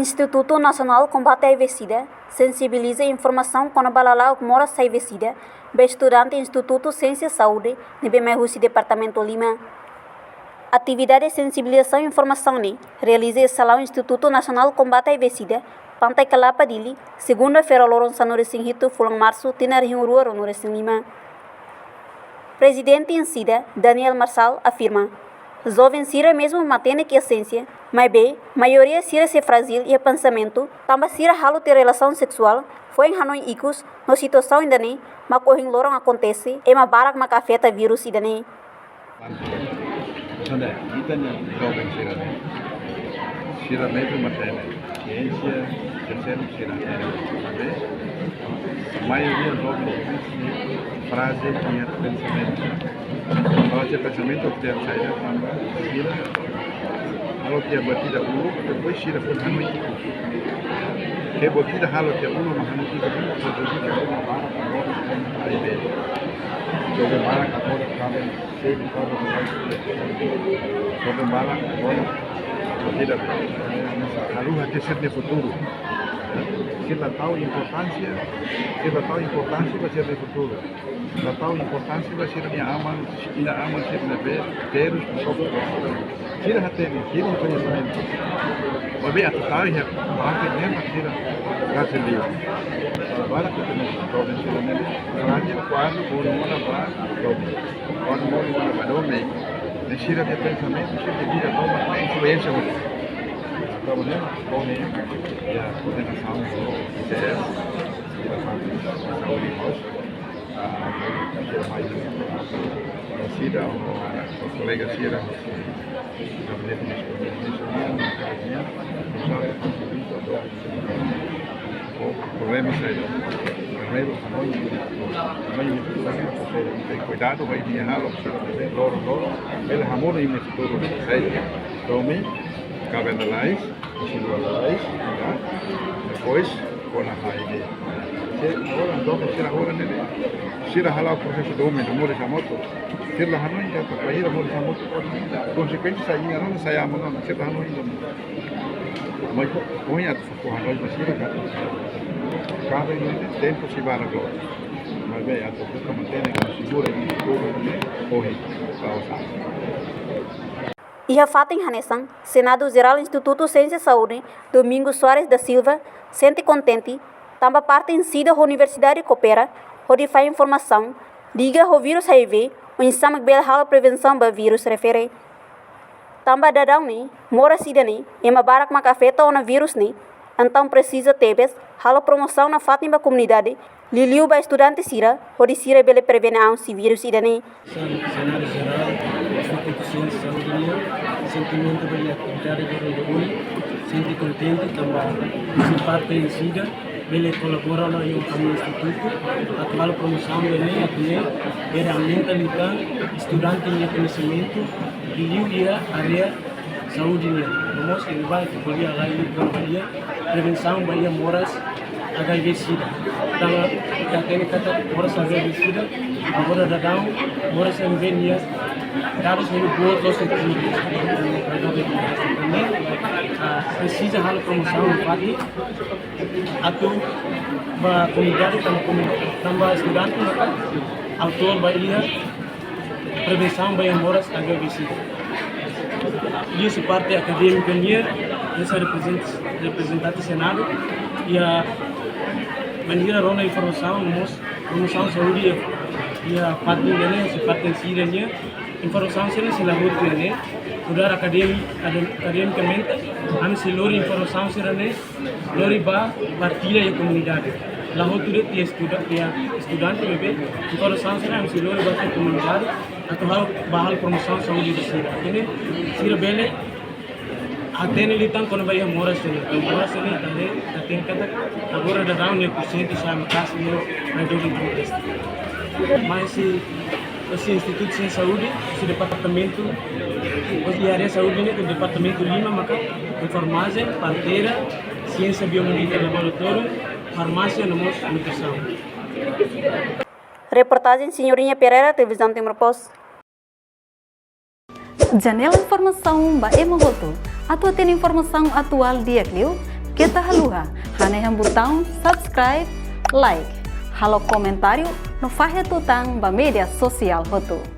Instituto Nacional Combate à HIV/SIDA sensibiliza a informação com a balala mora HIV/SIDA, estudante Instituto Ciência e Saúde, de BMRUC Departamento Lima. Atividade de sensibilização e informação realiza o Salão Instituto Nacional Combate à HIV/SIDA, Pantai Calapa Dili, segunda-feira, Loronça no Recinto, Fulang Março, Tinar Rio Rua, no Recim Lima. Presidente em SIDA, Daniel Marçal, afirma: jovens sira mesmo mantém que a ciência, mas bem, maioria sira se frágil e pensamento, também sira halo ter relação sexual, foi em Hanoi icus, na situação ainda nem, mas correm lorong acontece, e ma barak ma afeta vírus ainda nem. Kita ni jovem sira mesmo mantém ciência, terceiro sira a maioria jovens frase e pensamento. Kalau dia pensamento que tem saída sira, kalau dia batida depois sira pun Hanoi ikut. Que batida kalau dia mas Hanoi ikut jadi dia ada IB. Jovem bala agora cabe ser jovem bala agora batida harus hati ser de futuro. Kita tahu importância vai ser no futuro. Kita tahu importância vai ser de aman, ina aman ser na ver, terus sobre. Kita hati ni, kita conhecimento. Mas bem, tahu ya, bahkan nem kita kasih dia. Agora que temos jovens que nem, raja quando bom mana ba, quando bom mana ba dome. Nesira de pensamento, nesira de vida, toma influência. Kemudian kami ya koordinasi ICS kita Saudi House SIDA colega SIDA gabinete de problema saído tem cuidado vai vir halo loro ele hamor ini futuro saído kami cabe analis, depois com a HIV. Agora então será agora nele, será halal processo do homem, amor e moto, será Hanoi já para ir amor e moto, consequência sair não sai a mão, será Hanoi não. Mas com a Hanoi vai ser cabe no tempo se vai agora. Mas bem, a pessoa mantém que segura e tudo corre para usar. Iha Fatem Hanessan, Senado Geral Instituto Ciência e Saúde, Domingos Soares da Silva, sente contente, também parte em SIDA Universidade Coopera, onde faz informação, liga o vírus HIV, o ensama que bela prevenção do vírus refere. Também dadão mora SIDA e uma barak ma afeta o vírus então precisa tebes, halo promoção na Fatem da comunidade, liliu ba estudante sira, onde sira bela prevene a si vírus ida Senado Geral, Instituto Ciência e Saúde, sentimento bem atividade de orgulho, sente contente também, se parte em SIDA, ele colabora no instituto, atual promoção dele, aqui era mentalidade, estudante de conhecimento, e a área saúde vamos que vai que podia lá e trabalhar prevenção vai moras HIV/SIDA. Então, tem que moras HIV/SIDA, agora da down moras envenia, dados no board dos equipes. Precisa hal promoção pagi atau ba comunidade tambah estudante autor bahia prevenção vai moras HIV/SIDA. Isso parte acadêmica essa representante Senado e a maneira rona informação promoção saúde e a parte dele se parte em informação se laboratório né udar academicamente am se lori informação se lori ba partilha e comunidade laboratório de estudante bebê informação se am se lori ba comunidade atau bahal promoção saúde de sira ini sira bele até nele tão quando vai morar se também tem kata agora da down ne percent sa makas ne na do protest mas esse Instituto de Ciência e Saúde esse departamento de área saúde né do departamento Lima maka farmácia parteira ciência biomedica laboratório farmácia e nutrição. Reportagem Senhorinha Pereira, televisão Timor Post. Janela Informação ba Emogoto. Atua tem informação atual dia Clio, Kita haluha, hanehan botão subscribe, like, halo comentário no Fahe Tutang ba media sosial hotu.